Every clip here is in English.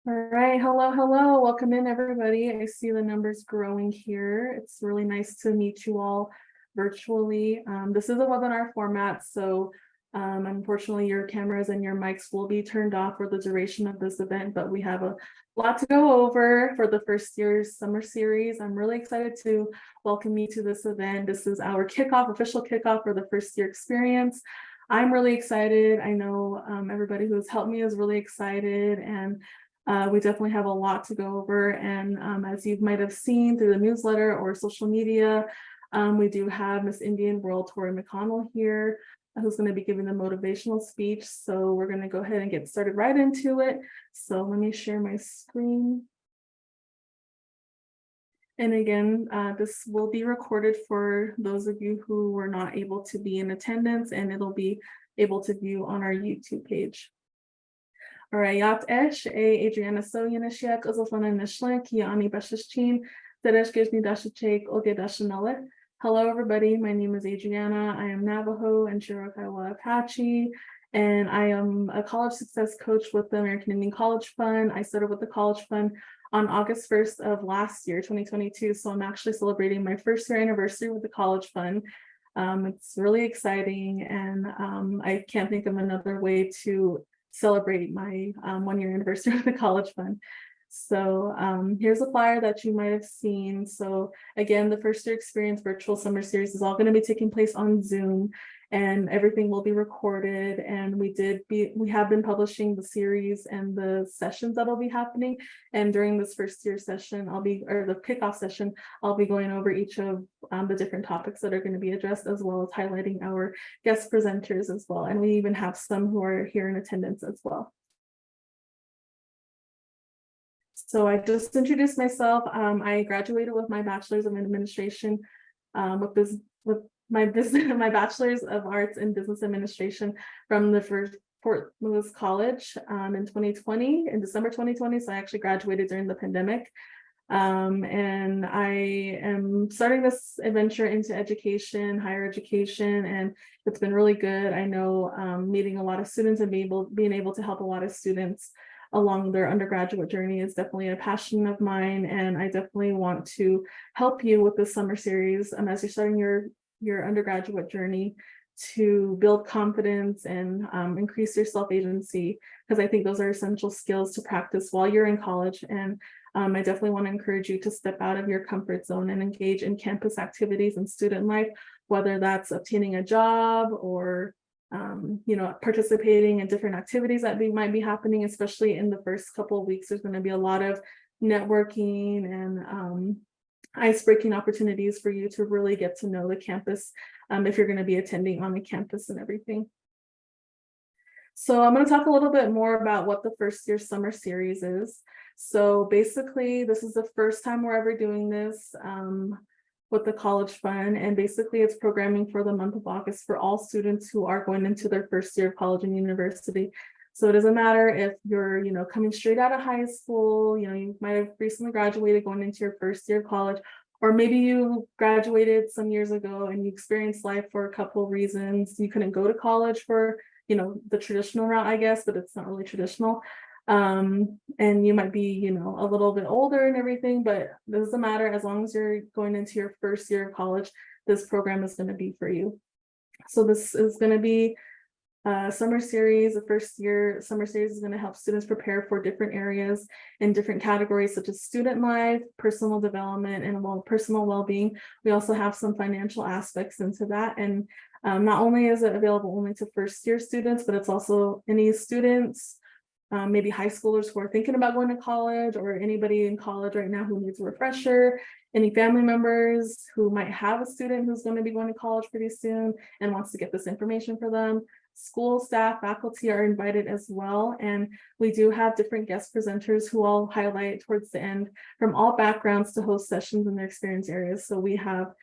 All right, hello. Welcome in, everybody. I see the numbers growing here. It's really nice to meet you all virtually. This is a webinar format, so unfortunately your cameras and your mics will be turned off for the duration of this event, but we have a lot to go over for the first year's summer series. I'm really excited to welcome you to this event. This is our official kickoff for the first year experience. I'm really excited. I know everybody who's helped me is really excited, and we definitely have a lot to go over, and as you might have seen through the newsletter or social media, we do have Miss Indian World Torri McConnell here, who's going to be giving the motivational speech. So we're going to go ahead and get started right into it. So let me share my screen. And again, this will be recorded for those of you who were not able to be in attendance, and it'll be able to view on our YouTube page. Rayat Esh, Adriana Soyanishek, Ozofana Nishlan, Kiani Bashishchin, Deresh Gizmi Dashachek, Oge Dashanale. Hello, everybody. My name is Adriana. I am Navajo and Cherokee Apache, and I am a college success coach with the American Indian College Fund. I started with the College Fund on August 1st of last year, 2022. So I'm actually celebrating my first year anniversary with the College Fund. It's really exciting, and I can't think of another way to celebrate my 1-year anniversary of the College Fund. So here's a flyer that you might have seen. So again, the first year experience virtual summer series is all going to be taking place on Zoom, and everything will be recorded. And we have been publishing the series and the sessions that will be happening. And during this first year session, the kickoff session, I'll be going over each of the different topics that are going to be addressed, as well as highlighting our guest presenters as well. And we even have some who are here in attendance as well. So I just introduced myself. I graduated with my bachelor's of administration with my bachelor's of arts in business administration from the Fort Lewis College in 2020, in December 2020. So I actually graduated during the pandemic. And I am starting this adventure into education, higher education, and it's been really good. I know meeting a lot of students and being able to help a lot of students along their undergraduate journey is definitely a passion of mine, and I definitely want to help you with this summer series as you're starting your undergraduate journey, to build confidence and increase your self-agency, because I think those are essential skills to practice while you're in college. And I definitely want to encourage you to step out of your comfort zone and engage in campus activities and student life, whether that's obtaining a job or participating in different activities that might be happening, especially in the first couple of weeks. There's going to be a lot of networking and ice-breaking opportunities for you to really get to know the campus if you're going to be attending on the campus and everything. So I'm going to talk a little bit more about what the first year summer series is. So basically, this is the first time we're ever doing this with the College Fund, and basically it's programming for the month of August for all students who are going into their first year of college and university. So it doesn't matter if you're, coming straight out of high school, you might have recently graduated going into your first year of college, or maybe you graduated some years ago and you experienced life for a couple of reasons. You couldn't go to college for, the traditional route, I guess, but it's not really traditional. And you might be, a little bit older and everything, but it doesn't matter. As long as you're going into your first year of college, this program is going to be for you. So this is going to be a summer series. The first year summer series is going to help students prepare for different areas in different categories, such as student life, personal development, and personal well-being. We also have some financial aspects into that. And not only is it available only to first year students, but it's also any students, maybe high schoolers who are thinking about going to college, or anybody in college right now who needs a refresher, any family members who might have a student who's going to be going to college pretty soon and wants to get this information for them. School staff, faculty are invited as well. And we do have different guest presenters who I'll highlight towards the end from all backgrounds to host sessions in their experience areas. So we have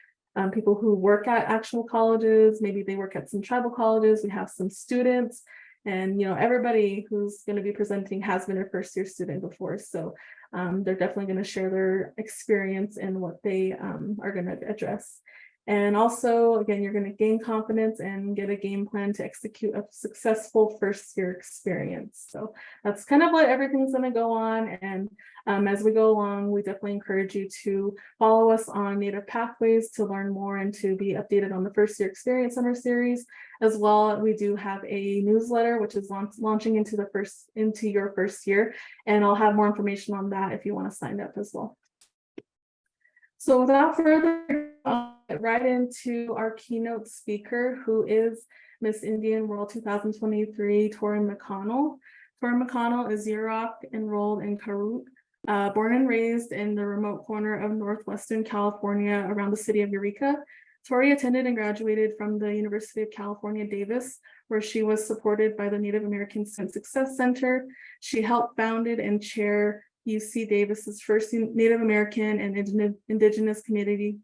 people who work at actual colleges, maybe they work at some tribal colleges. We have some students. And everybody who's going to be presenting has been a first year student before, so they're definitely going to share their experience and what they are going to address. And also, again, you're going to gain confidence and get a game plan to execute a successful first year experience. So that's kind of what everything's going to go on. And as we go along, we definitely encourage you to follow us on Native Pathways to learn more and to be updated on the first year experience summer series. As well, we do have a newsletter which is launching into your first year, and I'll have more information on that if you want to sign up as well. So without further ado, I'll get right into our keynote speaker, who is Miss Indian World 2023, Torri McConnell. Torri McConnell is Yurok enrolled in Karuk, born and raised in the remote corner of Northwestern California around the city of Eureka. Torri attended and graduated from the University of California, Davis, where she was supported by the Native American Student Success Center. She helped founded and chair UC Davis's first Native American and Indigenous community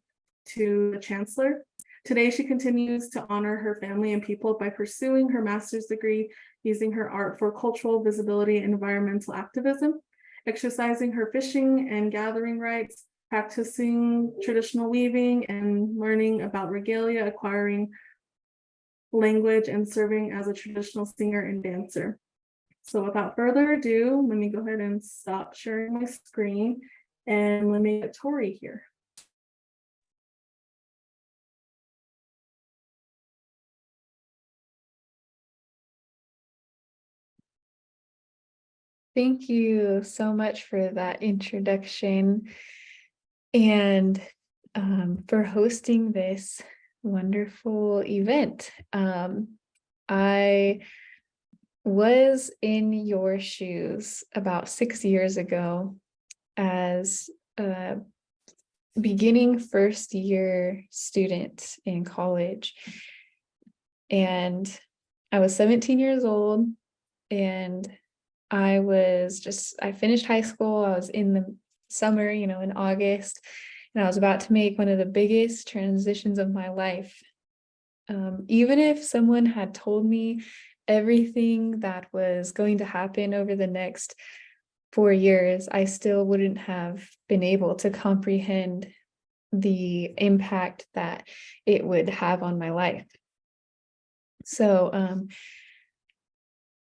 to the chancellor. Today, she continues to honor her family and people by pursuing her master's degree, using her art for cultural visibility and environmental activism, exercising her fishing and gathering rights, practicing traditional weaving and learning about regalia, acquiring language, and serving as a traditional singer and dancer. So without further ado, let me go ahead and stop sharing my screen and let me get Torri here. Thank you so much for that introduction and for hosting this wonderful event. I was in your shoes about 6 years ago as a beginning first year student in college. And I was 17 years old, and I finished high school. I was in the summer, in August, and I was about to make one of the biggest transitions of my life. Even if someone had told me everything that was going to happen over the next 4 years, I still wouldn't have been able to comprehend the impact that it would have on my life. So,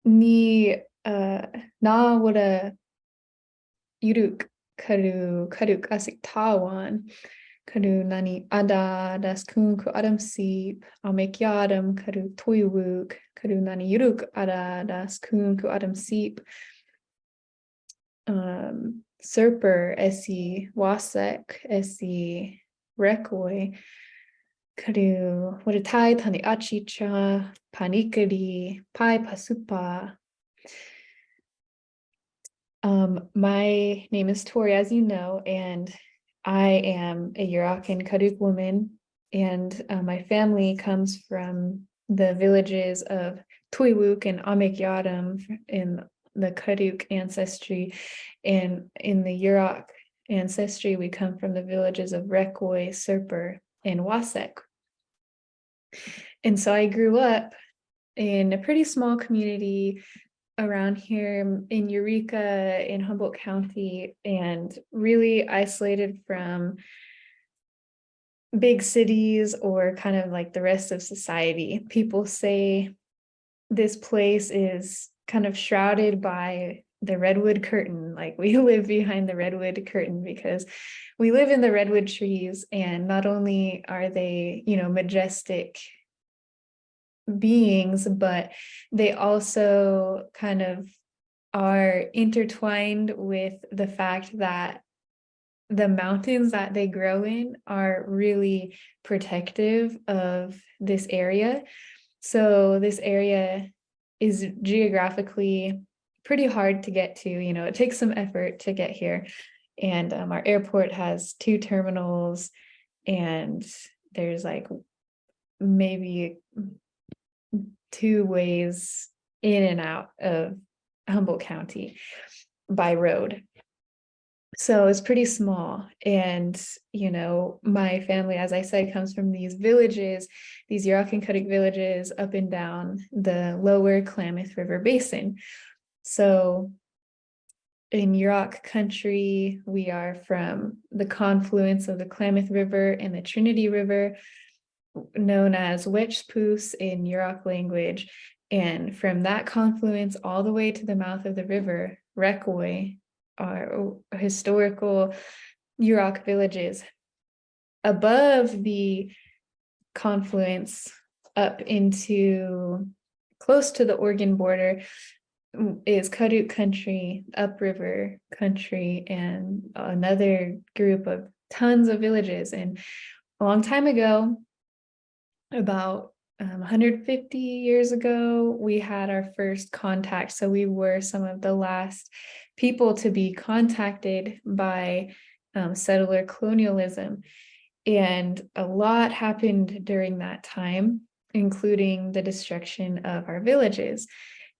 ni na wada yuruk karuk asik tawan kadu nani ada das kun ku adam sip amek yadam kadu toywuk kadu nani yuruk ada das kun ku adam sip serper esi wasek esi rekoi kadu wadatai tani achicha panikadi pai pasupa. My name is Torri, as you know, and I am a Yurok and Karuk woman, and my family comes from the villages of Tuiwuk and Amek Yadam in the Karuk ancestry, and in the Yurok ancestry, we come from the villages of Rekoy, Serper, and Wasek. And so I grew up in a pretty small community around here in Eureka in Humboldt County, and really isolated from big cities or kind of like the rest of society. People say this place is kind of shrouded by the redwood curtain, like we live behind the redwood curtain because we live in the redwood trees, and not only are they, majestic beings, but they also kind of are intertwined with the fact that the mountains that they grow in are really protective of this area. So this area is geographically pretty hard to get to. It takes some effort to get here. And our airport has 2 terminals, and there's like maybe 2 ways in and out of Humboldt County by road. So it's pretty small. And, my family, as I said, comes from these villages, these Yurok and Karuk villages up and down the lower Klamath River Basin. So in Yurok country. We are from the confluence of the Klamath River and the Trinity River, known as Wechpoos in Yurok language. And from that confluence all the way to the mouth of the river, Rekoy, are historical Yurok villages. Above the confluence up into close to the Oregon border is Karuk country, upriver country, and another group of tons of villages. And a long time ago, about 150 years ago, we had our first contact. So we were some of the last people to be contacted by settler colonialism. And a lot happened during that time, including the destruction of our villages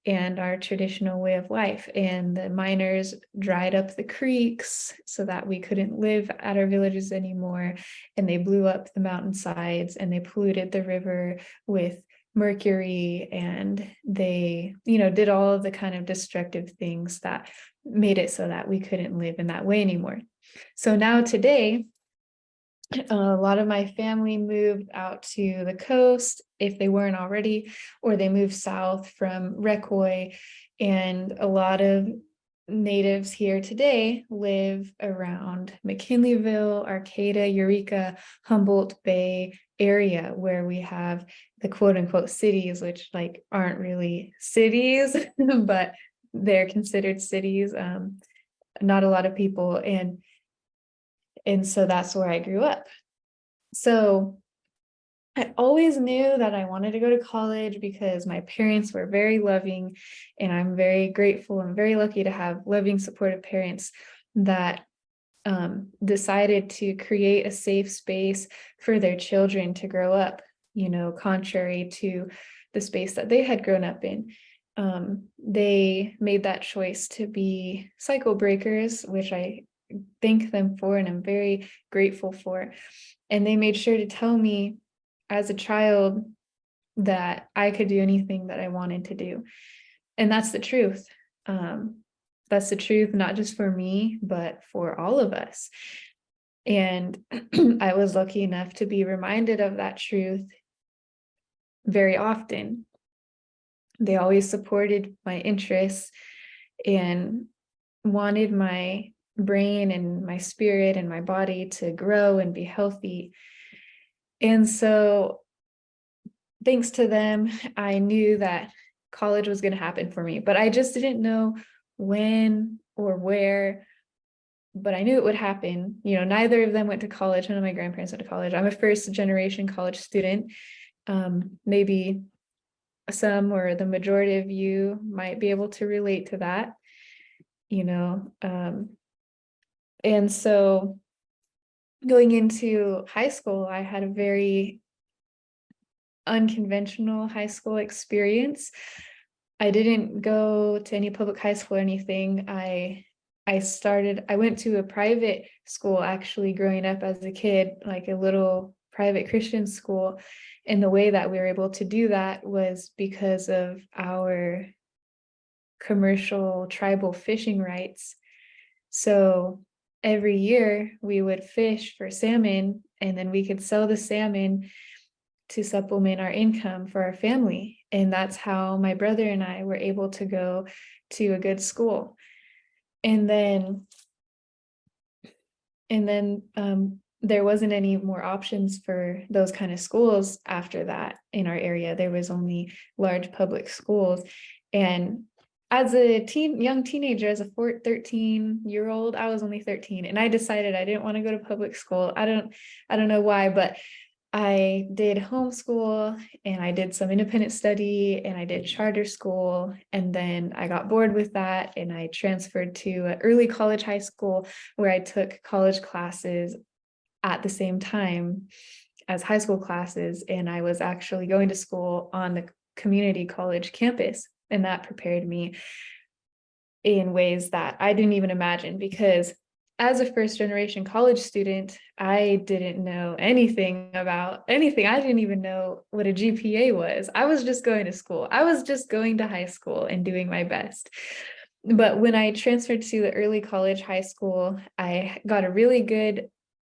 and our traditional way of life. And the miners dried up the creeks so that we couldn't live at our villages anymore. And they blew up the mountainsides and they polluted the river with mercury. And they, did all of the kind of destructive things that made it so that we couldn't live in that way anymore. So now today, a lot of my family moved out to the coast if they weren't already, or they moved south from Rekoy. And a lot of natives here today live around McKinleyville, Arcata, Eureka, Humboldt Bay area, where we have the quote unquote cities, which aren't really cities, but they're considered cities. Not a lot of people. And so that's where I grew up. So I always knew that I wanted to go to college because my parents were very loving, and I'm very grateful and very lucky to have loving, supportive parents that decided to create a safe space for their children to grow up, contrary to the space that they had grown up in. They made that choice to be cycle breakers, which I thank them for and I'm very grateful for. And they made sure to tell me as a child that I could do anything that I wanted to do. And that's the truth. That's the truth, not just for me, but for all of us. And I was lucky enough to be reminded of that truth very often. They always supported my interests and wanted my brain and my spirit and my body to grow and be healthy. And so thanks to them, I knew that college was going to happen for me, but I just didn't know when or where, but I knew it would happen. Neither of them went to college. None of my grandparents went to college. I'm a first generation college student. Maybe some or the majority of you might be able to relate to that, and so going into high school, I had a very unconventional high school experience. I didn't go to any public high school or anything. I went to a private school actually growing up as a kid, like a little private Christian school. And the way that we were able to do that was because of our commercial tribal fishing rights. So every year we would fish for salmon, and then we could sell the salmon to supplement our income for our family. And that's how my brother and I were able to go to a good school. And then there wasn't any more options for those kind of schools after that in our area. There was only large public schools. And as a young teenager, as a 13-year-old, I was only 13, and I decided I didn't want to go to public school. I don't know why, but I did homeschool and I did some independent study and I did charter school. And then I got bored with that and I transferred to an early college high school where I took college classes at the same time as high school classes. And I was actually going to school on the community college campus. And that prepared me in ways that I didn't even imagine, because as a first generation college student, I didn't know anything about anything. I didn't even know what a GPA was. I was just going to school. I was just going to high school and doing my best. But when I transferred to the early college high school, I got a really good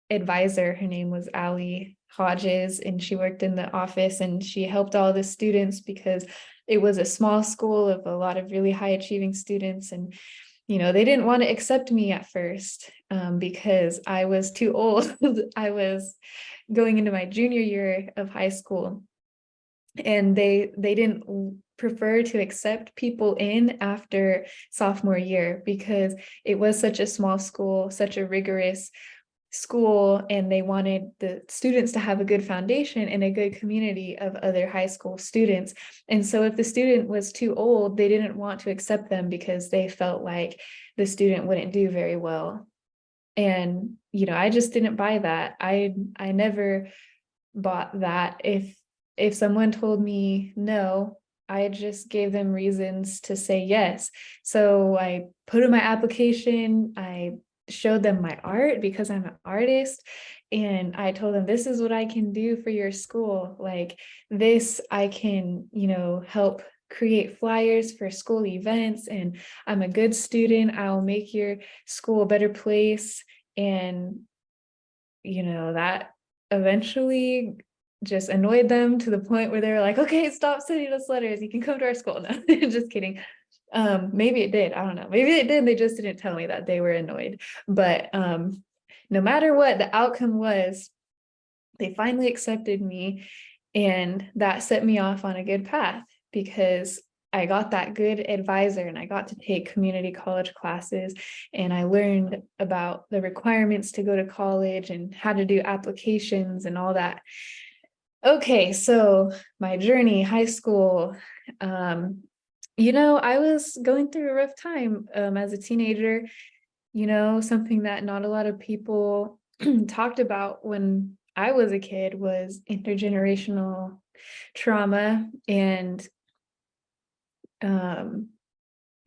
advisor. Her name was Allie Hodges, and she worked in the office and she helped all the students because it was a small school of a lot of really high achieving students. And, they didn't want to accept me at first because I was too old. I was going into my junior year of high school, and they didn't prefer to accept people in after sophomore year because it was such a small school, such a rigorous school, and they wanted the students to have a good foundation and a good community of other high school students. And so if the student was too old, they didn't want to accept them because they felt like the student wouldn't do very well. And I just didn't buy that. I never bought that. If someone told me no, I just gave them reasons to say yes. So I put in my application, I showed them my art because I'm an artist, and I told them, this is what I can do for your school. Like this, I can, help create flyers for school events, and I'm a good student. I'll make your school a better place. And, that eventually just annoyed them to the point where they were like, okay, stop sending us letters. You can come to our school. No, just kidding. Maybe it did. I don't know. Maybe it did. They just didn't tell me that they were annoyed. But no matter what the outcome was, they finally accepted me. And that set me off on a good path because I got that good advisor and I got to take community college classes, and I learned about the requirements to go to college and how to do applications and all that. Okay, so my journey, high school, I was going through a rough time as a teenager, something that not a lot of people talked about when I was a kid was intergenerational trauma. And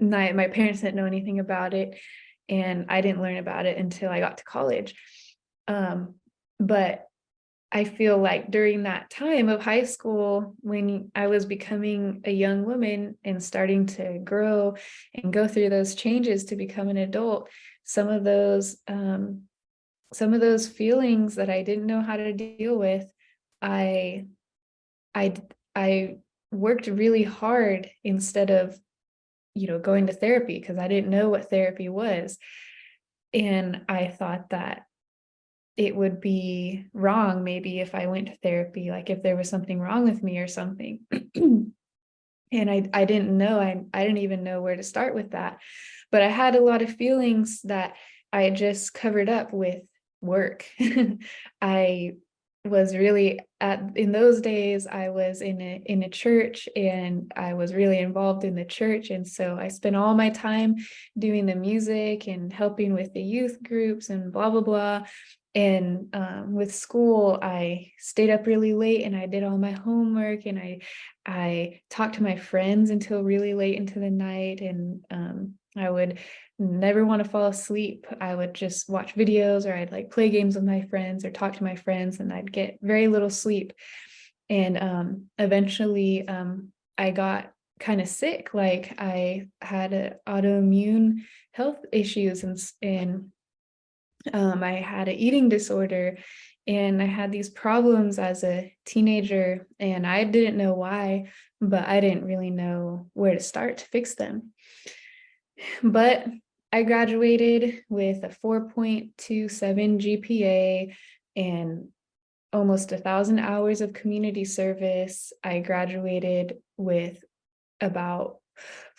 my parents didn't know anything about it, and I didn't learn about it until I got to college. But I feel like during that time of high school, when I was becoming a young woman and starting to grow and go through those changes to become an adult, some of those feelings that I didn't know how to deal with, I I worked really hard instead of going to therapy because I didn't know what therapy was. And I thought that it would be wrong maybe if I went to therapy, like if there was something wrong with me or something. And I didn't know, I didn't even know where to start with that. But I had a lot of feelings that I just covered up with work. I was really in those days, I was in a church, and I was really involved in the church. And so I spent all my time doing the music and helping with the youth groups and blah, blah, blah. And with school, I stayed up really late and I did all my homework, and I talked to my friends until really late into the night. And I would never want to fall asleep. I would just watch videos, or I'd like play games with my friends or talk to my friends, and I'd get very little sleep. And eventually I got kind of sick. Like I had autoimmune health issues, and I had an eating disorder, and I had these problems as a teenager, and I didn't know why, but I didn't really know where to start to fix them. But I graduated with a 4.27 GPA and almost 1,000 hours of community service. I graduated with about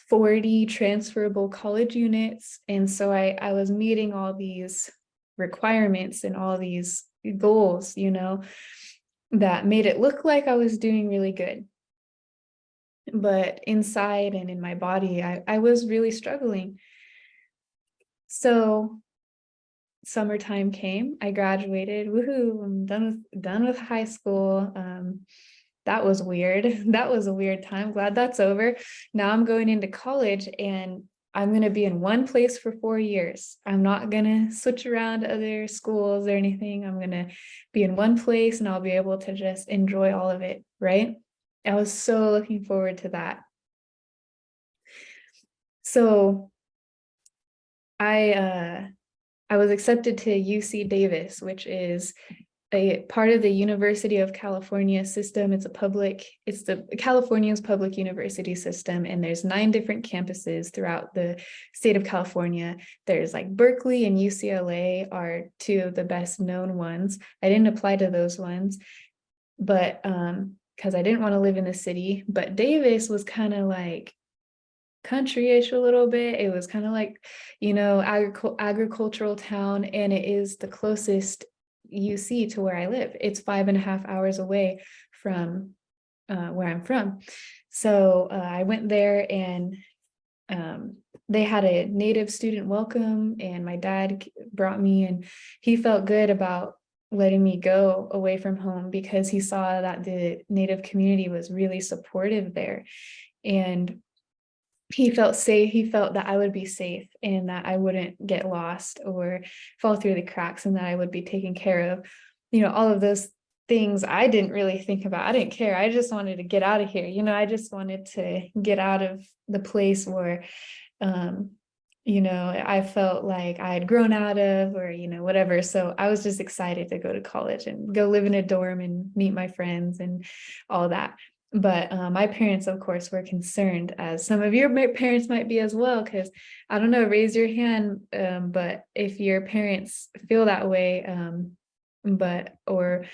40 transferable college units. And so I was meeting all these requirements and all these goals, that made it look like I was doing really good. But inside and in my body, I was really struggling. So summertime came, I graduated, woohoo, I'm done with high school. That was weird. That was a weird time. Glad that's over. Now I'm going into college, and I'm going to be in one place for 4 years. I'm not going to switch around to other schools or anything. I'm going to be in one place, and I'll be able to just enjoy all of it, right? I was so looking forward to that. So I was accepted to UC Davis, which is a part of the University of California system. It's the California's public university system, and there's 9 different campuses throughout the state of California. There's like Berkeley and UCLA are 2 of the best known ones. I didn't apply to those ones, but because I didn't want to live in the city. But Davis was kind of like country-ish a little bit. It was kind of like, agricultural town, and it is the closest UC to where I live. It's 5.5 hours away from where I'm from. So I went there, and they had a native student welcome, and my dad brought me, and he felt good about letting me go away from home because he saw that the native community was really supportive there. And he felt safe. He felt that I would be safe and that I wouldn't get lost or fall through the cracks, and that I would be taken care of. All of those things I didn't really think about. I didn't care. I just wanted to get out of here. I just wanted to get out of the place where, I felt like I had grown out of, or, whatever. So I was just excited to go to college and go live in a dorm and meet my friends and all that. But my parents, of course, were concerned, as some of your parents might be as well, because I don't know, raise your hand. But if your parents feel that way, or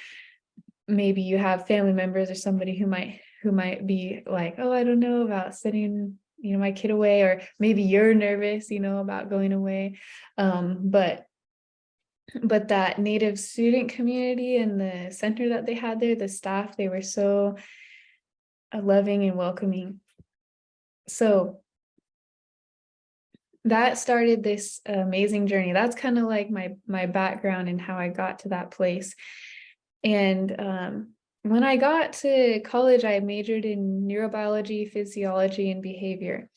maybe you have family members or somebody who might be like, oh, I don't know about sending, my kid away, or maybe you're nervous, about going away. But that native student community and the center that they had there, the staff, they were so loving and welcoming. So that started this amazing journey. That's kind of like my background and how I got to that place. And when I got to college, I majored in neurobiology, physiology, and behavior.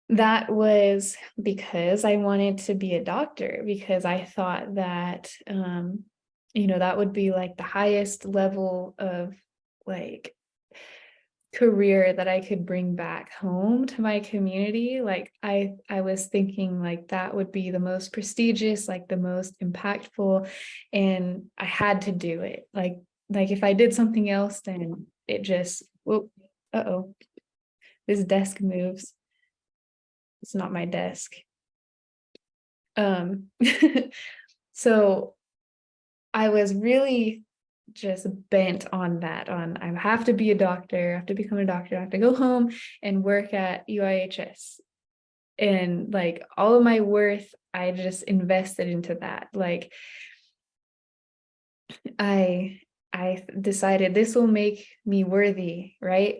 That was because I wanted to be a doctor, because I thought that that would be like the highest level of like career that I could bring back home to my community. Like I was thinking like that would be the most prestigious, like the most impactful, and I had to do it. Like if I did something else, then it just, whoop, uh-oh, this desk moves. It's not my desk. So I was really just bent on that, I have to be a doctor, I have to become a doctor, I have to go home and work at UIHS. And like all of my worth, I just invested into that. Like I decided this will make me worthy, right?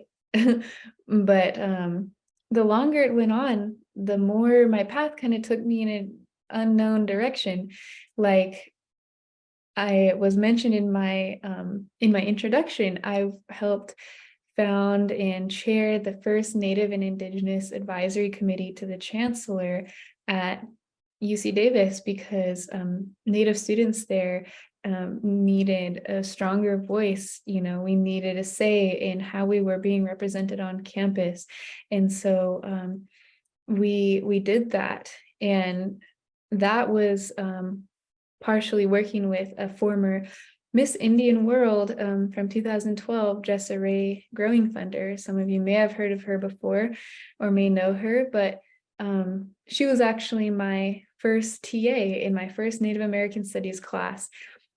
But the longer it went on, the more my path kind of took me in an unknown direction. Like I was mentioned in my introduction, I've helped found and chair the first Native and Indigenous Advisory Committee to the Chancellor at UC Davis, because Native students there needed a stronger voice. We needed a say in how we were being represented on campus. And so we did that. And that was partially working with a former Miss Indian World from 2012, Jessa Ray Growing Thunder. Some of you may have heard of her before or may know her, but she was actually my first TA in my first Native American Studies class.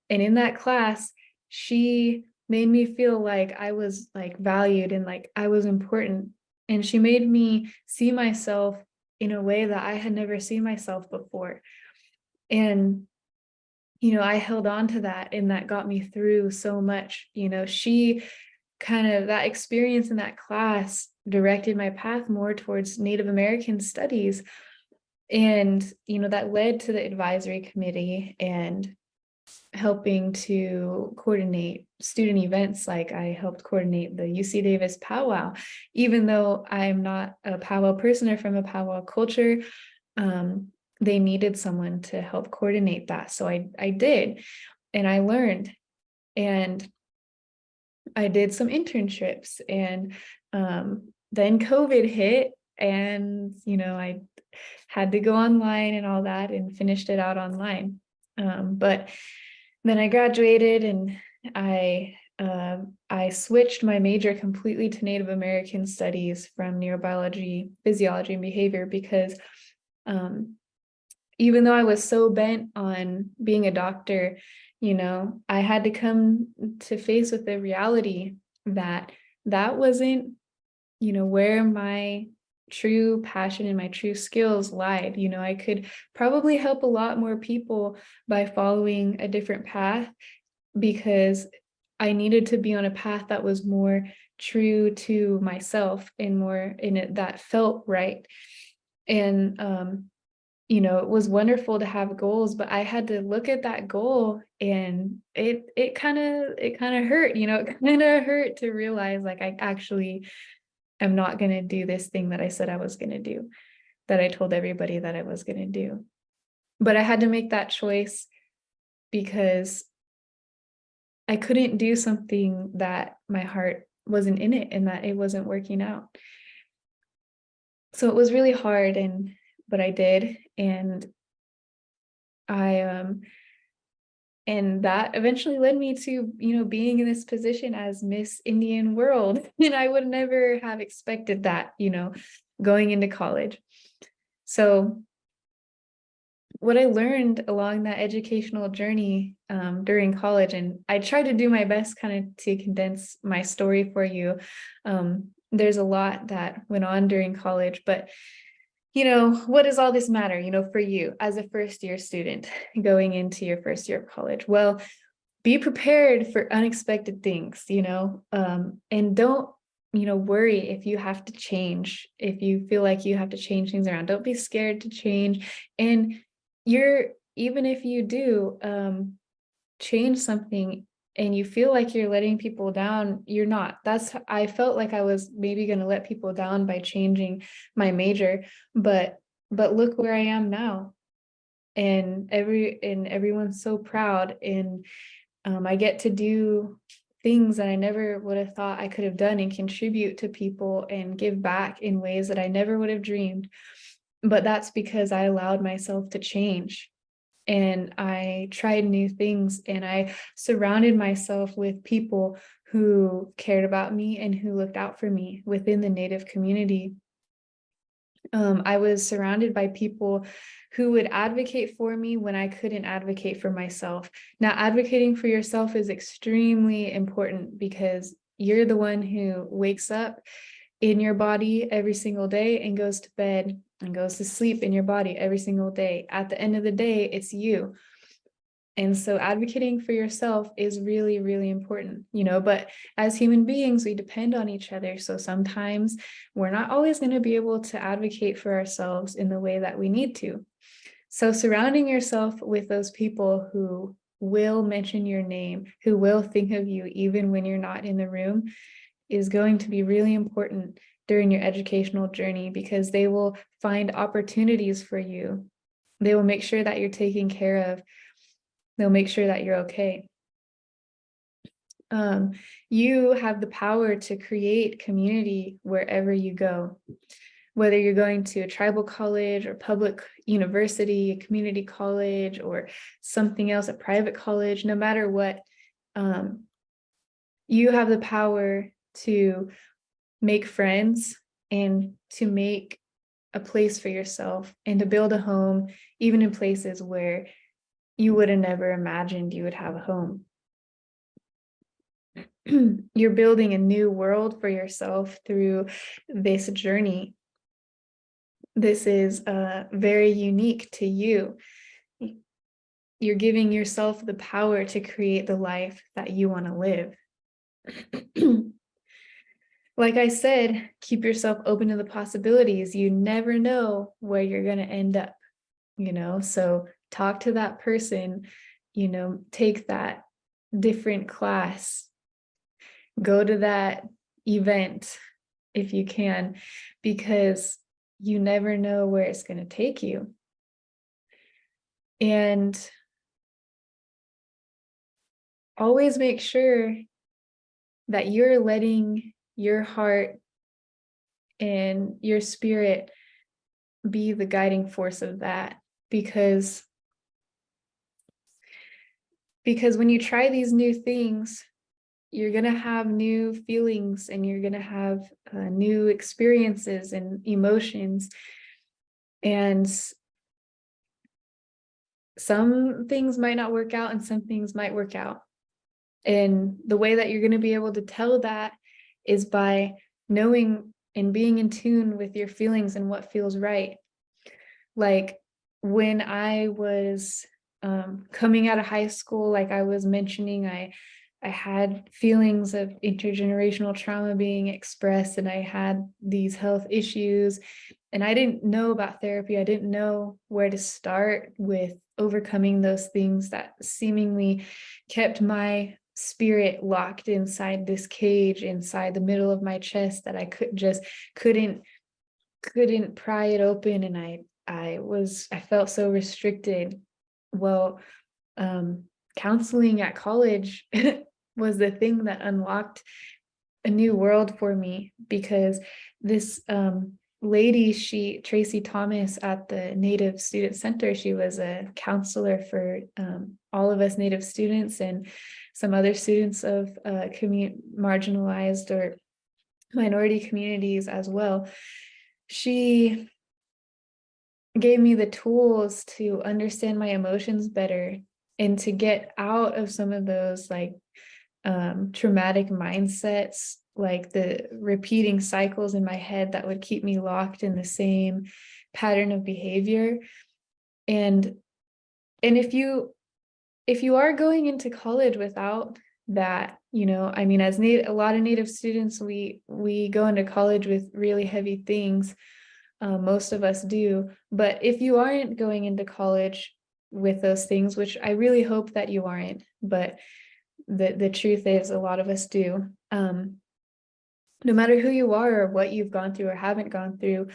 And in that class, she made me feel like I was like valued and like I was important. And she made me see myself in a way that I had never seen myself before. And I held on to that, and that got me through so much. She kind of, that experience in that class directed my path more towards Native American studies. And, that led to the advisory committee and helping to coordinate student events. Like I helped coordinate the UC Davis powwow, even though I'm not a powwow person or from a powwow culture. They needed someone to help coordinate that. So I did, and I learned, and I did some internships, and then COVID hit, and had to go online and all that, and finished it out online. But then I graduated, and I switched my major completely to Native American studies from neurobiology, physiology, and behavior, because even though I was so bent on being a doctor, I had to come to face with the reality that that wasn't, where my true passion and my true skills lied. I could probably help a lot more people by following a different path, because I needed to be on a path that was more true to myself and more in it that felt right. And it was wonderful to have goals, but I had to look at that goal, and it kind of hurt, it kind of hurt to realize, like, I actually am not going to do this thing that I said I was going to do, that I told everybody that I was going to do. But I had to make that choice because I couldn't do something that my heart wasn't in it and that it wasn't working out. So it was really hard, but I did, and and that eventually led me to, being in this position as Miss Indian World. And I would never have expected that, going into college. So what I learned along that educational journey during college, and I tried to do my best kind of to condense my story for you. There's a lot that went on during college, but what does all this matter, for you as a first-year student going into your first year of college? Well, be prepared for unexpected things, and don't, worry if you have to change, if you feel like you have to change things around. Don't be scared to change. And even if you do change something and you feel like you're letting people down, you're not. I felt like I was maybe going to let people down by changing my major, but look where I am now. And everyone's so proud, and I get to do things that I never would have thought I could have done, and contribute to people and give back in ways that I never would have dreamed. But that's because I allowed myself to change. And I tried new things, and I surrounded myself with people who cared about me and who looked out for me within the Native community. I was surrounded by people who would advocate for me when I couldn't advocate for myself. Now, advocating for yourself is extremely important, because you're the one who wakes up in your body every single day and goes to bed and goes to sleep in your body every single day. At the end of the day, it's you. And so advocating for yourself is really, really important, but as human beings, we depend on each other. So sometimes we're not always going to be able to advocate for ourselves in the way that we need to. So surrounding yourself with those people who will mention your name, who will think of you even when you're not in the room, is going to be really important during your educational journey, because they will find opportunities for you. They will make sure that you're taken care of. They'll make sure that you're okay. You have the power to create community wherever you go, whether you're going to a tribal college or public university, a community college, or something else, a private college. No matter what, you have the power to make friends and to make a place for yourself and to build a home, even in places where you would have never imagined you would have a home. You're building a new world for yourself through this journey. This is very unique to you. You're giving yourself the power to create the life that you want to live. Like I said, keep yourself open to the possibilities. You never know where you're going to end up, so talk to that person, take that different class, go to that event if you can, because you never know where it's going to take you. And always make sure that you're letting your heart and your spirit be the guiding force of that, because when you try these new things, you're going to have new feelings, and you're going to have new experiences and emotions. And some things might not work out and some things might work out. And the way that you're going to be able to tell that is by knowing and being in tune with your feelings and what feels right. Like when I was coming out of high school, like I was mentioning, I had feelings of intergenerational trauma being expressed, and I had these health issues, and I didn't know about therapy. I didn't know where to start with overcoming those things that seemingly kept my spirit locked inside this cage inside the middle of my chest that I couldn't pry it open, and I felt so restricted. Well, counseling at college was the thing that unlocked a new world for me, because this lady, Tracy Thomas at the Native Student Center, she was a counselor for all of us Native students and some other students of marginalized or minority communities as well. She gave me the tools to understand my emotions better and to get out of some of those like traumatic mindsets, like the repeating cycles in my head that would keep me locked in the same pattern of behavior. And if you are going into college without that, I mean, as a lot of Native students, we go into college with really heavy things. Most of us do. But if you aren't going into college with those things, which I really hope that you aren't, but the truth is a lot of us do. No matter who you are or what you've gone through or haven't gone through,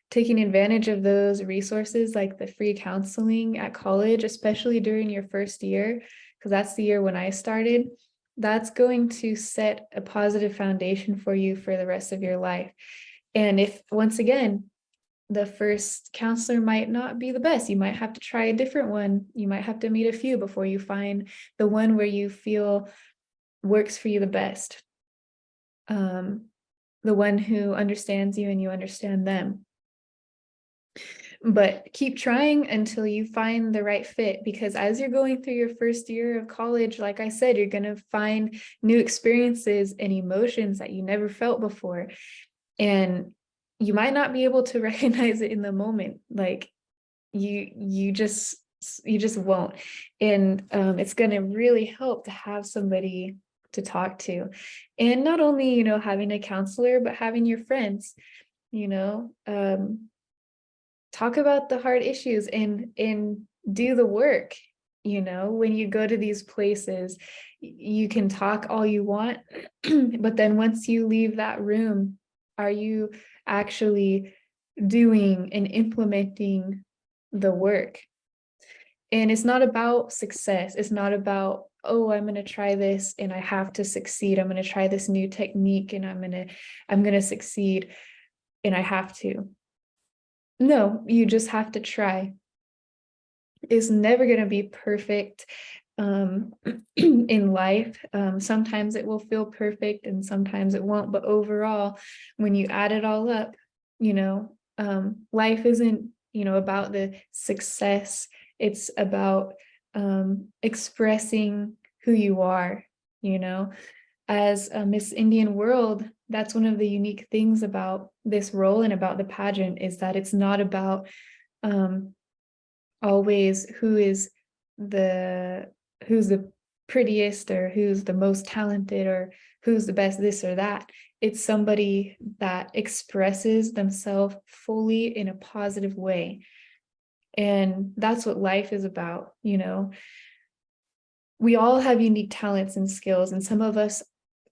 taking advantage of those resources like the free counseling at college, especially during your first year, because that's the year when I started, that's going to set a positive foundation for you for the rest of your life. And if, once again, the first counselor might not be the best, you might have to try a different one. You might have to meet a few before you find the one where you feel works for you the best. The one who understands you and you understand them. But keep trying until you find the right fit, because as you're going through your first year of college, like I said, you're going to find new experiences and emotions that you never felt before. And you might not be able to recognize it in the moment. Like you just won't. And it's going to really help to have somebody to talk to. And not only, having a counselor, but having your friends, talk about the hard issues and do the work. When you go to these places, you can talk all you want, but then once you leave that room, are you actually doing and implementing the work? And it's not about success. It's not about, oh, I'm going to try this and I have to succeed. I'm going to try this new technique and I'm going to succeed and I have to. No, you just have to try. It's never going to be perfect in life. Sometimes it will feel perfect and sometimes it won't. But overall, when you add it all up, life isn't, about the success. It's about expressing who you are, as a Miss Indian World. That's one of the unique things about this role and about the pageant, is that it's not about always who's the prettiest or who's the most talented or who's the best this or that. It's somebody that expresses themselves fully in a positive way. And that's what life is about. We all have unique talents and skills, and some of us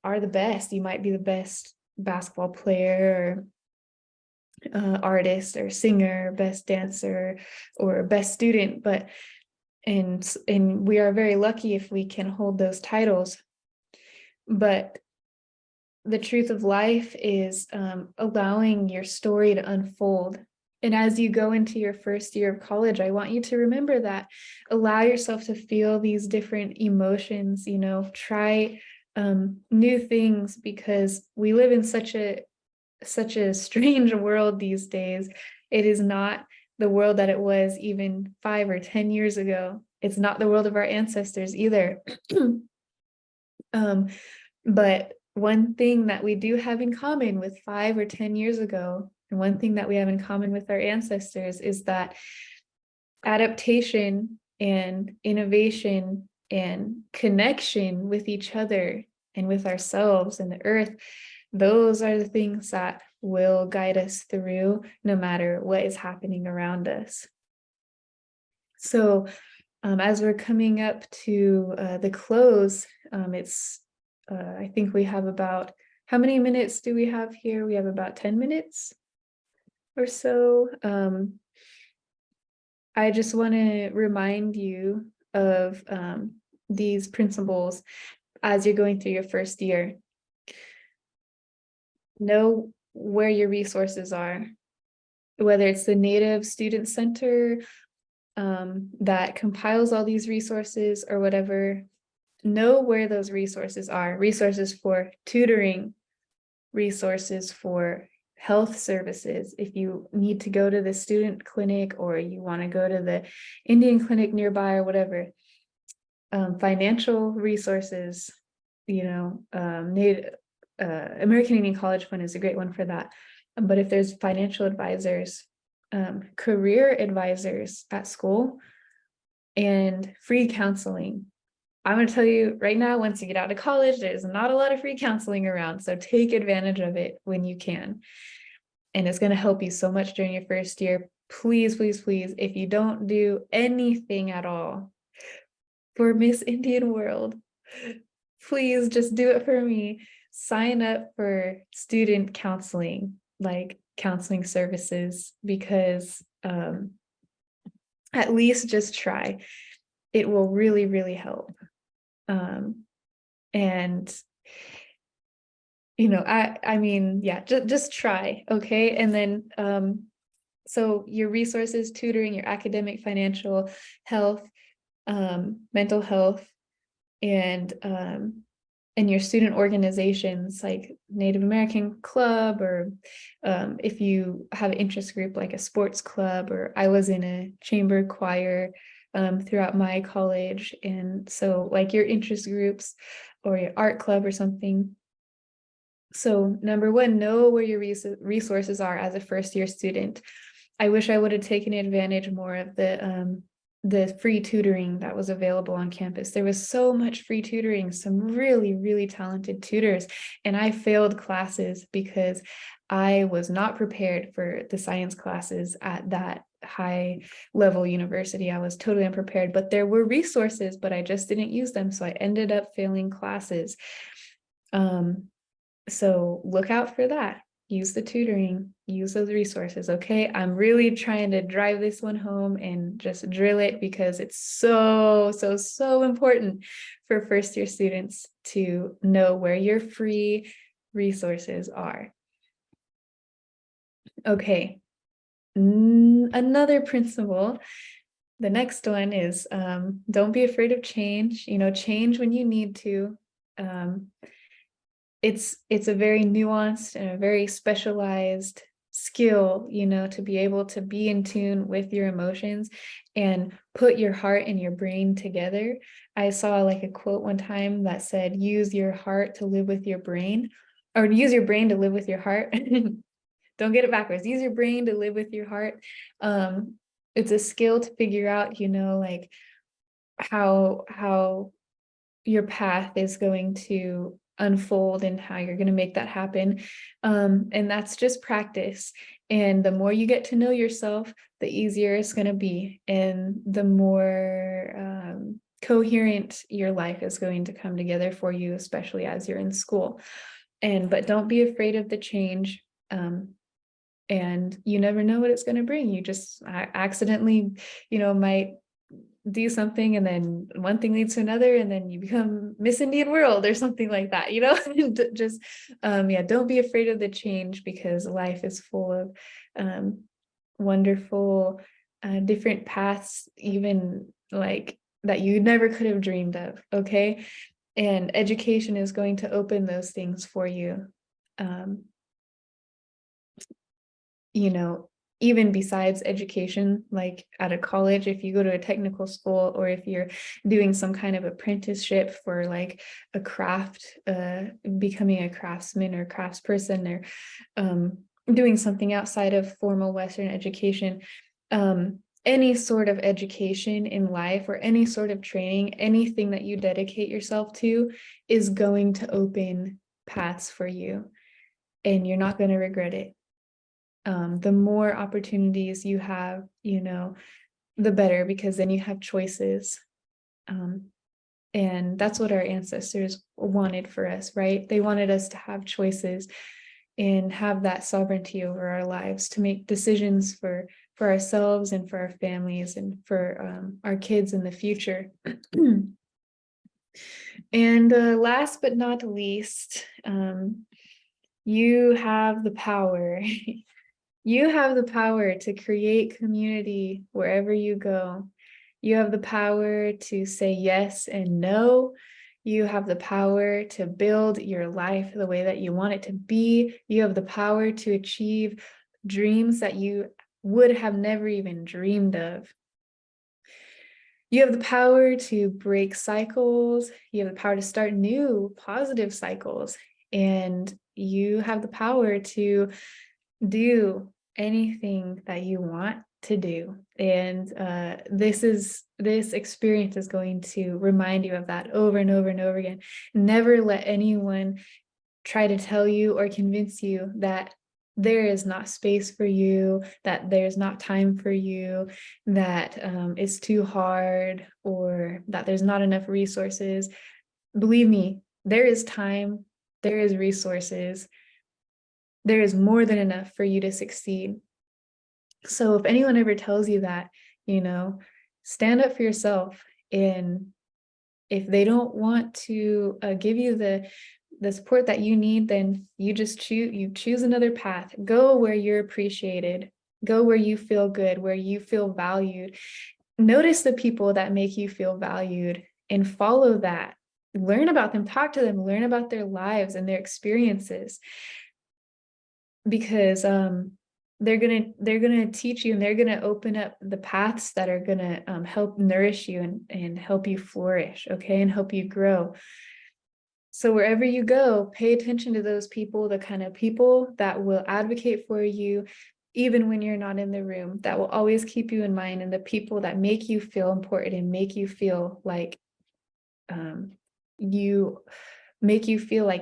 are the best. You might be the best basketball player or artist or singer, best dancer or best student, but and we are very lucky if we can hold those titles. But the truth of life is allowing your story to unfold And as you go into your first year of college, I want you to remember that. Allow yourself to feel these different emotions, try new things, because we live in such a strange world these days. It is not the world that it was even 5 or 10 years ago. It's not the world of our ancestors either. But one thing that we do have in common with 5 or 10 years ago, and one thing that we have in common with our ancestors, is that adaptation and innovation and connection with each other and with ourselves and the earth, those are the things that will guide us through no matter what is happening around us. So as we're coming up to the close, I think we have about, how many minutes do we have here? We have about 10 minutes or so. I just want to remind you of these principles as you're going through your first year. Know where your resources are, whether it's the Native Student Center that compiles all these resources or whatever. Know where those resources are. Resources for tutoring, resources for health services. If you need to go to the student clinic or you want to go to the Indian clinic nearby or whatever. Financial resources, American Indian College Fund is a great one for that. But if there's financial advisors, career advisors at school, and free counseling. I'm going to tell you right now, once you get out of college, there's not a lot of free counseling around. So take advantage of it when you can. And it's going to help you so much during your first year. Please, please, please, if you don't do anything at all for Miss Indian World, please just do it for me. Sign up for student counseling, like counseling services, because at least just try. It will really, really help. Just try, okay? And then, so your resources, tutoring, your academic, financial, health, mental health, and your student organizations like Native American Club, or if you have an interest group like a sports club, or I was in a chamber choir throughout my college. And so like your interest groups or your art club or something. So number one, know where your resources are as a first year student. I wish I would have taken advantage more of the free tutoring that was available on campus. There was so much free tutoring, some really, really talented tutors. And I failed classes because I was not prepared for the science classes at that high level university. I was totally unprepared, but there were resources, but I just didn't use them. So I ended up failing classes. So look out for that. Use the tutoring, use those resources. Okay. I'm really trying to drive this one home and just drill it, because it's so, so, so important for first year students to know where your free resources are. Okay. Another principle. The next one is don't be afraid of change. Change when you need to. It's a very nuanced and a very specialized skill, to be able to be in tune with your emotions and put your heart and your brain together. I saw like a quote one time that said, use your heart to live with your brain, or use your brain to live with your heart. Don't get it backwards. Use your brain to live with your heart. It's a skill to figure out, like how your path is going to unfold and how you're going to make that happen. And that's just practice. And the more you get to know yourself, the easier it's going to be. And the more coherent your life is going to come together for you, especially as you're in school. But don't be afraid of the change. And you never know what it's going to bring. You just accidentally, might do something, and then one thing leads to another, and then you become Miss Indian World or something like that, just don't be afraid of the change, because life is full of wonderful different paths, even like that you never could have dreamed of. Okay. And education is going to open those things for you. Um, you know, even besides education, like at a college, if you go to a technical school, or if you're doing some kind of apprenticeship for like a craft, becoming a craftsman or craftsperson, or doing something outside of formal Western education, any sort of education in life or any sort of training, anything that you dedicate yourself to is going to open paths for you, and you're not going to regret it. The more opportunities you have, the better, because then you have choices. And that's what our ancestors wanted for us, right? They wanted us to have choices and have that sovereignty over our lives, to make decisions for ourselves and for our families and for our kids in the future. And last but not least, you have the power. You have the power to create community wherever you go. You have the power to say yes and no. You have the power to build your life the way that you want it to be. You have the power to achieve dreams that you would have never even dreamed of. You have the power to break cycles. You have the power to start new positive cycles. And you have the power to do anything that you want to do. And this experience is going to remind you of that over and over and over again. Never let anyone try to tell you or convince you that there is not space for you, that there's not time for you, that it's too hard, or that there's not enough resources. Believe me, there is time, there is resources, there is more than enough for you to succeed. So if anyone ever tells you that, stand up for yourself. And if they don't want to give you the support that you need, then you just choose another path. Go where you're appreciated. Go where you feel good, where you feel valued. Notice the people that make you feel valued and follow that. Learn about them, talk to them, learn about their lives and their experiences. Because they're gonna teach you, and they're gonna open up the paths that are gonna help nourish you and help you flourish, okay, and help you grow. So wherever you go, pay attention to those people, the kind of people that will advocate for you, even when you're not in the room, that will always keep you in mind, and the people that make you feel important and make you feel like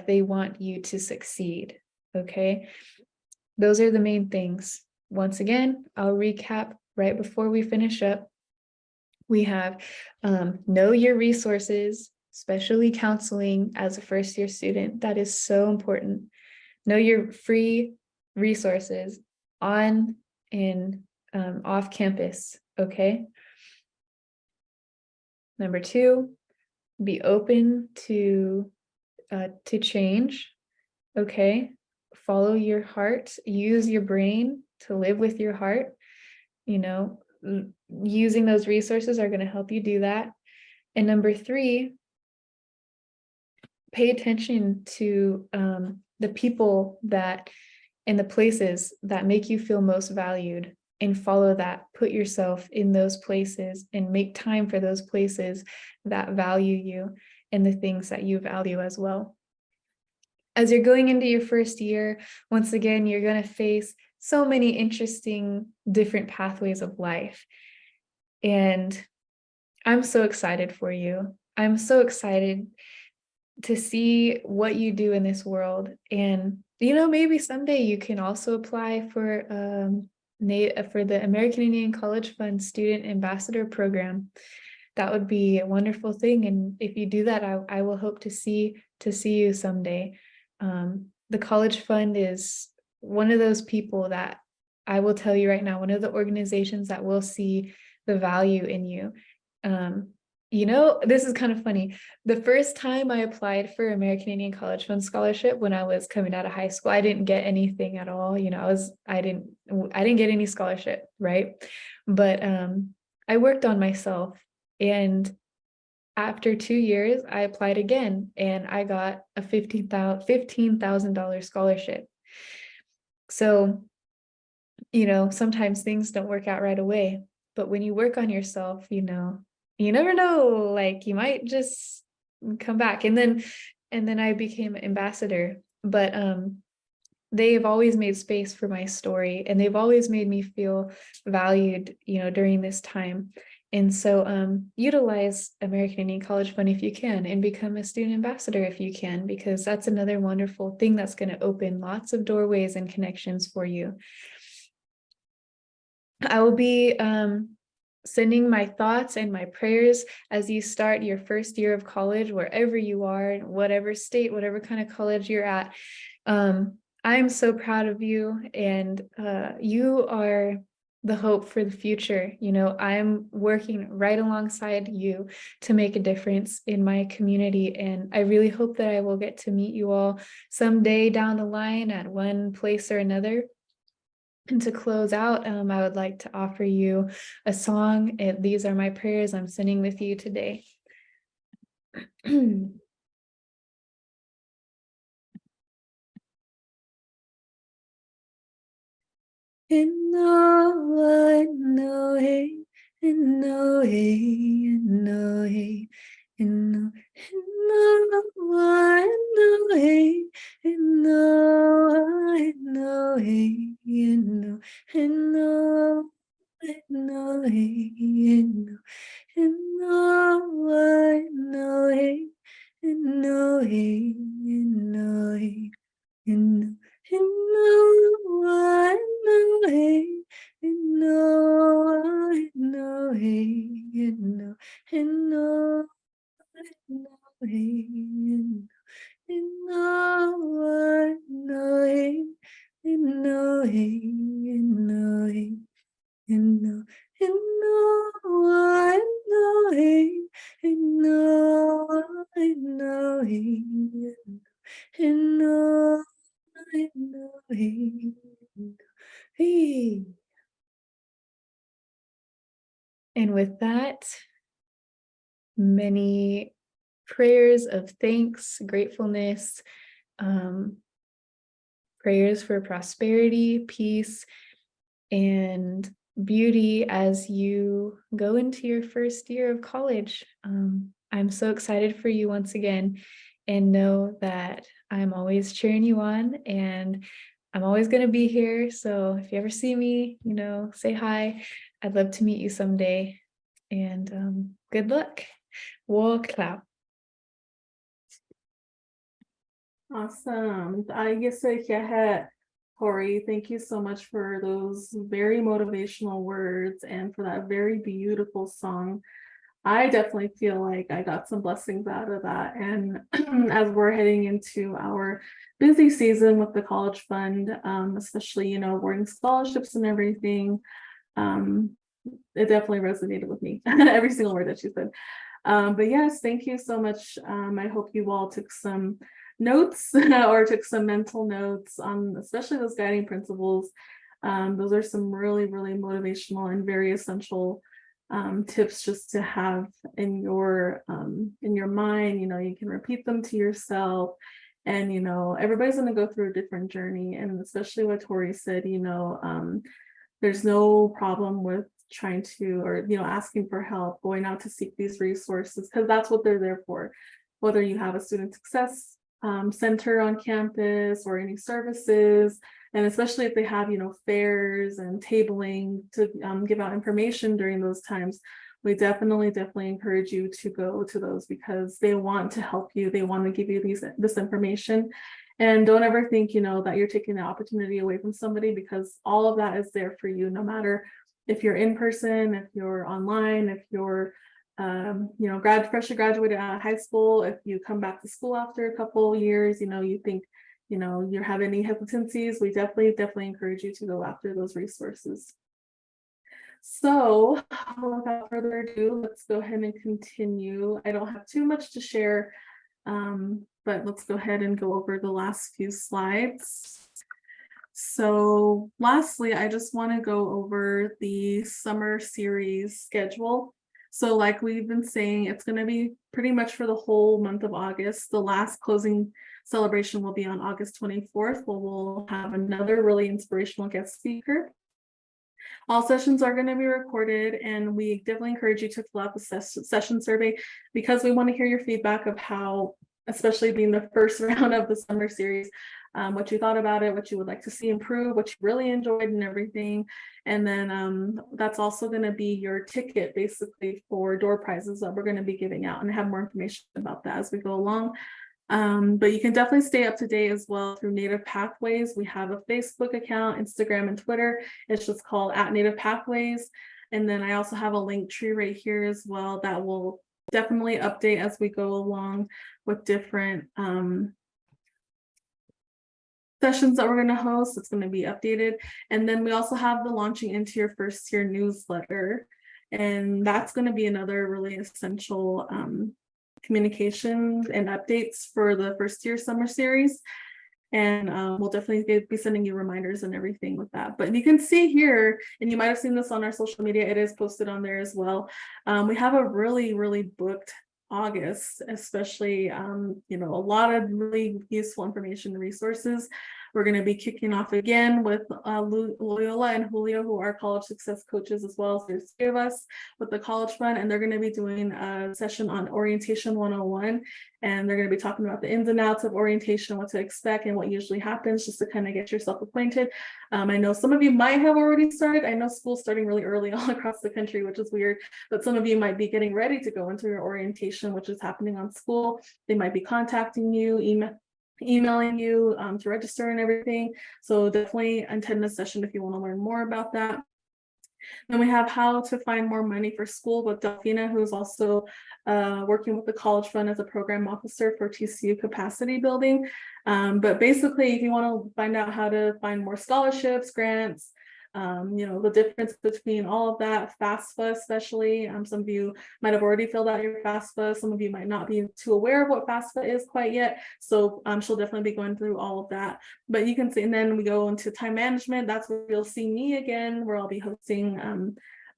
they want you to succeed, okay? Those are the main things. Once again, I'll recap right before we finish up. We have know your resources, especially counseling as a first-year student. That is so important. Know your free resources on and off campus, okay? Number 2, be open to change, okay? Follow your heart, use your brain to live with your heart. Using those resources are going to help you do that. And number 3, pay attention to the people that and the places that make you feel most valued, and follow that. Put yourself in those places and make time for those places that value you and the things that you value as well. As you're going into your first year, once again, you're going to face so many interesting different pathways of life. And I'm so excited for you. I'm so excited to see what you do in this world. And, maybe someday you can also apply for the American Indian College Fund Student Ambassador Program. That would be a wonderful thing. And if you do that, I will hope to see you someday. The College Fund is one of those people that I will tell you right now, one of the organizations that will see the value in you. this is kind of funny. The first time I applied for American Indian College Fund Scholarship when I was coming out of high school, I didn't get anything at all. I didn't get any scholarship, right? But I worked on myself, and after 2 years, I applied again, and I got a $15,000 scholarship. So, sometimes things don't work out right away, but when you work on yourself, you never know, like you might just come back. And then I became an ambassador, but they've always made space for my story, and they've always made me feel valued, during this time. And so utilize American Indian College Fund if you can, and become a student ambassador if you can, because that's another wonderful thing that's going to open lots of doorways and connections for you. I will be sending my thoughts and my prayers as you start your first year of college, wherever you are, in whatever state, whatever kind of college you're at. I'm so proud of you, and you are the hope for the future. I'm working right alongside you to make a difference in my community, and I really hope that I will get to meet you all someday down the line at one place or another. And to close out, I would like to offer you a song. These are my prayers I'm sending with you today. And with that, many prayers of thanks, gratefulness, prayers for prosperity, peace, and beauty as you go into your first year of college. I'm so excited for you once again, and know that I'm always cheering you on, and I'm always going to be here. So if you ever see me, say hi. I'd love to meet you someday. And good luck. Walk clap. Awesome. I guess Torri, thank you so much for those very motivational words and for that very beautiful song. I definitely feel like I got some blessings out of that. And as we're heading into our busy season with the college fund, especially, awarding scholarships and everything, it definitely resonated with me, every single word that she said. But yes, thank you so much. I hope you all took some notes or took some mental notes on especially those guiding principles. Those are some really, really motivational and very essential tips just to have in your mind. You can repeat them to yourself, and everybody's going to go through a different journey. And especially what Torri said, there's no problem with trying to, or asking for help, going out to seek these resources, because that's what they're there for. Whether you have a student success center on campus or any services, and especially if they have fairs and tabling to give out information during those times, we definitely encourage you to go to those, because they want to help you. They want to give you this information. And don't ever think that you're taking the opportunity away from somebody, because all of that is there for you, no matter if you're in person, if you're online, if you're freshly graduated out of high school, if you come back to school after a couple years, you think you have any hesitancies, we definitely encourage you to go after those resources. So without further ado, let's go ahead and continue. I don't have too much to share, but let's go ahead and go over the last few slides. So lastly, I just want to go over the summer series schedule. So like we've been saying, it's going to be pretty much for the whole month of August. The last closing celebration will be on August 24th, where we'll have another really inspirational guest speaker. All sessions are going to be recorded, and we definitely encourage you to fill out the session survey, because we want to hear your feedback of how, especially being the first round of the summer series, what you thought about it, what you would like to see improve, what you really enjoyed and everything. And then that's also going to be your ticket basically for door prizes that we're going to be giving out, and I have more information about that as we go along. But you can definitely stay up to date as well through Native Pathways. We have a Facebook account, Instagram, and Twitter. It's just called @Native Pathways. And then I also have a link tree right here as well that will definitely update as we go along with different sessions that we're going to host. It's going to be updated. And then we also have the launching into your first year newsletter. And that's going to be another really essential communications and updates for the first year summer series. And we'll definitely be sending you reminders and everything with that. But you can see here, and you might have seen this on our social media, it is posted on there as well. We have a really, really booked August, especially, a lot of really useful information and resources. We're going to be kicking off again with Loyola and Julio, who are college success coaches, as well as there's three of us with the college fund, and they're going to be doing a session on orientation 101, and they're going to be talking about the ins and outs of orientation, what to expect and what usually happens, just to kind of get yourself acquainted. I know some of you might have already started. I know school's starting really early all across the country, which is weird, but some of you might be getting ready to go into your orientation, which is happening on school. They might be contacting you, emailing you to register and everything. So definitely attend the session if you want to learn more about that. Then we have how to find more money for school with Delphina, who's also working with the College Fund as a program officer for TCU capacity building. But basically, if you want to find out how to find more scholarships, grants, the difference between all of that, FAFSA especially. Some of you might have already filled out your FAFSA. Some of you might not be too aware of what FAFSA is quite yet. So she'll definitely be going through all of that. But you can see, and then we go into time management. That's where you'll see me again, where I'll be hosting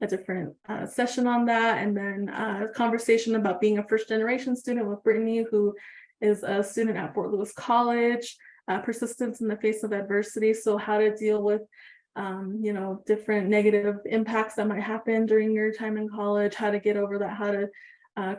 a different session on that. And then a conversation about being a first generation student with Brittany, who is a student at Fort Lewis College, persistence in the face of adversity. So how to deal with different negative impacts that might happen during your time in college, how to get over that, how to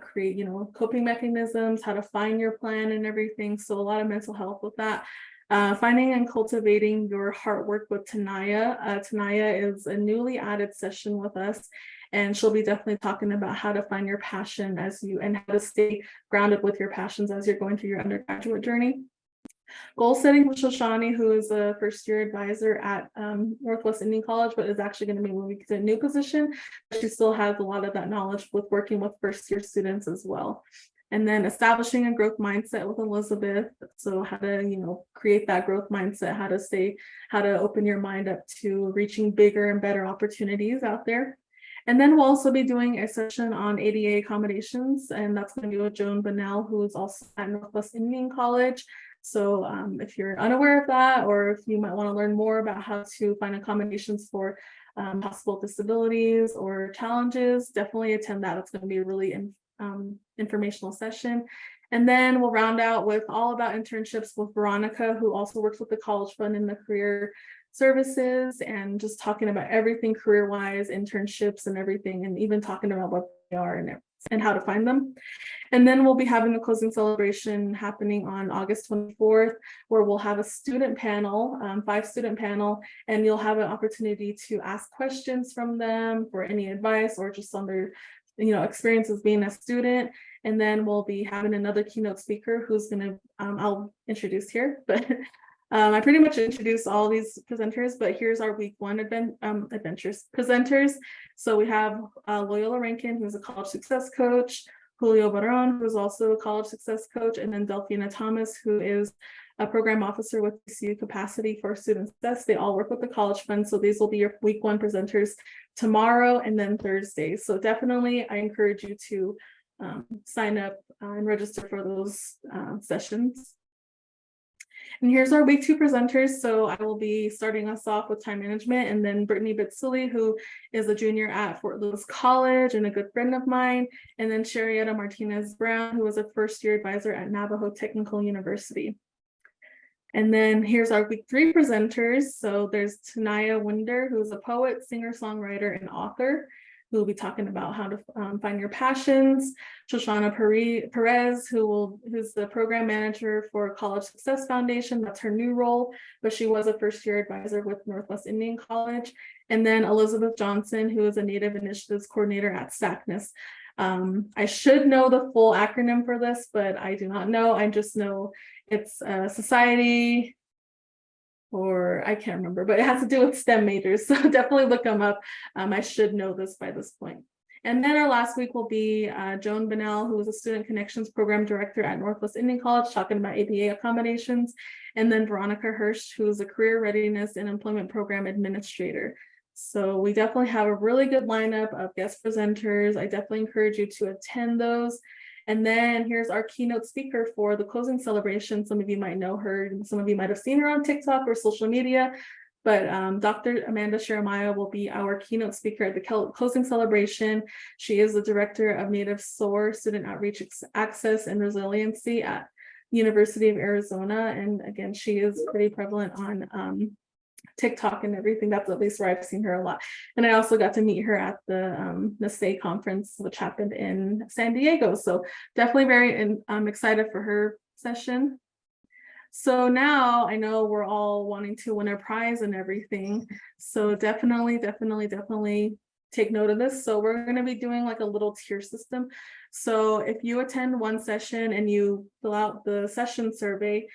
create, coping mechanisms, how to find your plan and everything. So a lot of mental health with that. Finding and cultivating your heart work with Tanaya. Tanaya is a newly added session with us, and she'll be definitely talking about how to find your passion and how to stay grounded with your passions as you're going through your undergraduate journey. Goal setting with Shoshani, who is a first year advisor at Northwest Indian College, but is actually going to be moving to a new position. She still has a lot of that knowledge with working with first year students as well. And then establishing a growth mindset with Elizabeth. So how to, create that growth mindset, how to open your mind up to reaching bigger and better opportunities out there. And then we'll also be doing a session on ADA accommodations, and that's going to be with Joan Bunnell, who is also at Northwest Indian College. So if you're unaware of that, or if you might want to learn more about how to find accommodations for possible disabilities or challenges, definitely attend that. It's going to be a really informational session. And then we'll round out with all about internships with Veronica, who also works with the College Fund in the career services, and just talking about everything career-wise, internships and everything, and even talking about what they are and how to find them. And then we'll be having the closing celebration happening on August 24th, where we'll have a student panel, 5-student panel, and you'll have an opportunity to ask questions from them for any advice or just on their experiences being a student. And then we'll be having another keynote speaker who's going to, I'll introduce here, but I pretty much introduced all these presenters, but here's our week one presenters. So we have Loyola Rankin, who's a college success coach, Julio Barron, who's also a college success coach, and then Delphina Thomas, who is a program officer with CU capacity for student success. They all work with the College Fund. So these will be your week 1 presenters tomorrow and then Thursday. So definitely I encourage you to sign up and register for those sessions. And here's our week 2 presenters. So I will be starting us off with time management, and then Brittany Bitsuli, who is a junior at Fort Lewis College and a good friend of mine, and then Sharietta Martinez Brown, who was a first-year advisor at Navajo Technical University. And then here's our week 3 presenters. So there's Tanaya Winder, who's a poet, singer, songwriter, and author, who will be talking about how to find your passions. Shoshana Perez, who's the program manager for College Success Foundation. That's her new role, but she was a first-year advisor with Northwest Indian College. And then Elizabeth Johnson, who is a Native Initiatives Coordinator at SACNAS. I should know the full acronym for this, but I do not know. I just know it's a society, or I can't remember, but it has to do with STEM majors. So definitely look them up. I should know this by this point. And then our last week will be Joan Bennell, who is a Student Connections Program Director at Northwest Indian College, talking about ABA accommodations. And then Veronica Hirsch, who is a Career Readiness and Employment Program Administrator. So we definitely have a really good lineup of guest presenters. I definitely encourage you to attend those. And then here's our keynote speaker for the closing celebration. Some of you might know her, and some of you might have seen her on TikTok or social media, but Dr. Amanda Jeremiah will be our keynote speaker at the closing celebration. She is the director of Native SOAR, Student Outreach Access and Resiliency at University of Arizona. And again, she is pretty prevalent on TikTok and everything. That's at least where I've seen her a lot. And I also got to meet her at the NASE conference, which happened in San Diego. So definitely very excited for her session. So now I know we're all wanting to win a prize and everything. So definitely take note of this. So we're going to be doing like a little tier system. So if you attend one session and you fill out the session survey,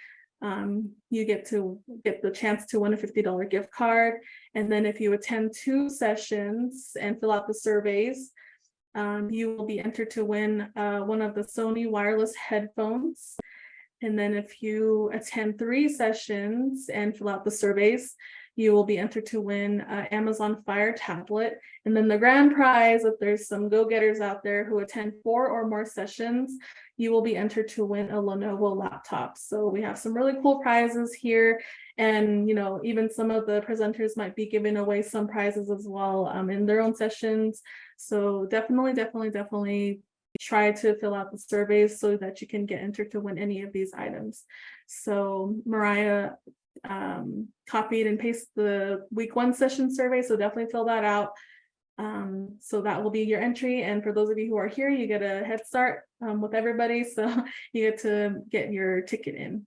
you get the chance to win a $50 gift card. And then if you attend 2 sessions and fill out the surveys, you will be entered to win one of the Sony wireless headphones. And then if you attend 3 sessions and fill out the surveys, you will be entered to win an Amazon Fire tablet. And then the grand prize, if there's some go-getters out there who attend 4 or more sessions, you will be entered to win a Lenovo laptop. So we have some really cool prizes here. And, you know, even some of the presenters might be giving away some prizes as well in their own sessions. So definitely try to fill out the surveys so that you can get entered to win any of these items. So Mariah copied and pasted the week 1 session survey, so definitely fill that out. So that will be your entry, and for those of you who are here, you get a head start with everybody, so you get to get your ticket in.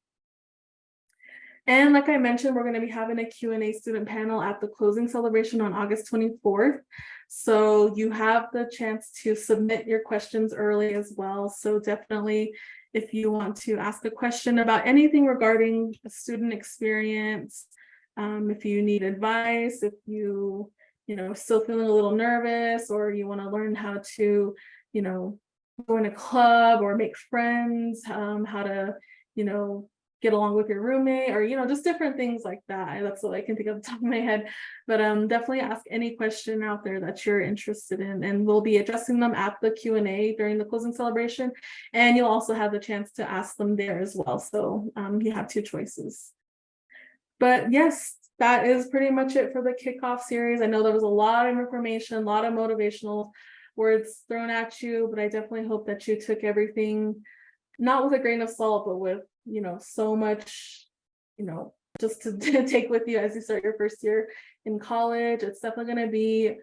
And like I mentioned, we're going to be having a Q&A student panel at the closing celebration on August 24th. So you have the chance to submit your questions early as well. So definitely, if you want to ask a question about anything regarding a student experience, if you need advice, if you still feeling a little nervous, or you want to learn how to, go in a club or make friends, how to, get along with your roommate, or just different things like that. That's what I can think of the top of my head. But definitely ask any question out there that you're interested in, and we'll be addressing them at the Q&A during the closing celebration, and you'll also have the chance to ask them there as well. So you have 2 choices. But yes, that is pretty much it for the kickoff series. I know there was a lot of information, a lot of motivational words thrown at you, but I definitely hope that you took everything not with a grain of salt, but with so much, just to take with you as you start your first year in college. It's definitely going to be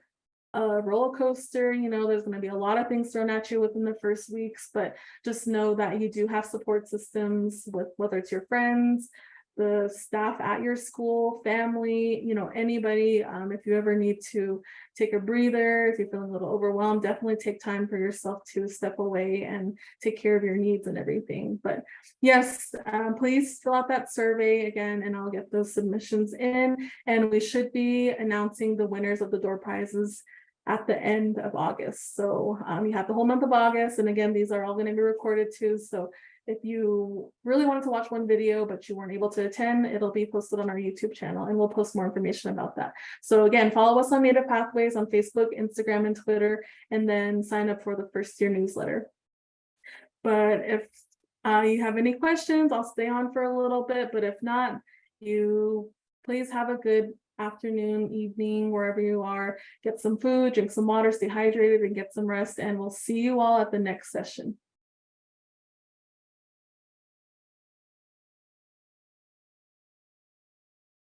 a roller coaster. There's going to be a lot of things thrown at you within the first weeks, but just know that you do have support systems, with whether it's your friends, the staff at your school, family, anybody. If you ever need to take a breather, if you're feeling a little overwhelmed, definitely take time for yourself to step away and take care of your needs and everything. But yes, please fill out that survey again, and I'll get those submissions in, and we should be announcing the winners of the door prizes at the end of August. So you have the whole month of August, and again, these are all going to be recorded too. So If you really wanted to watch one video, but you weren't able to attend, it'll be posted on our YouTube channel, and we'll post more information about that. So again, follow us on Native Pathways on Facebook, Instagram, and Twitter, and then sign up for the first year newsletter. But if you have any questions, I'll stay on for a little bit, but if not, you please have a good afternoon, evening, wherever you are. Get some food, drink some water, stay hydrated, and get some rest, and we'll see you all at the next session.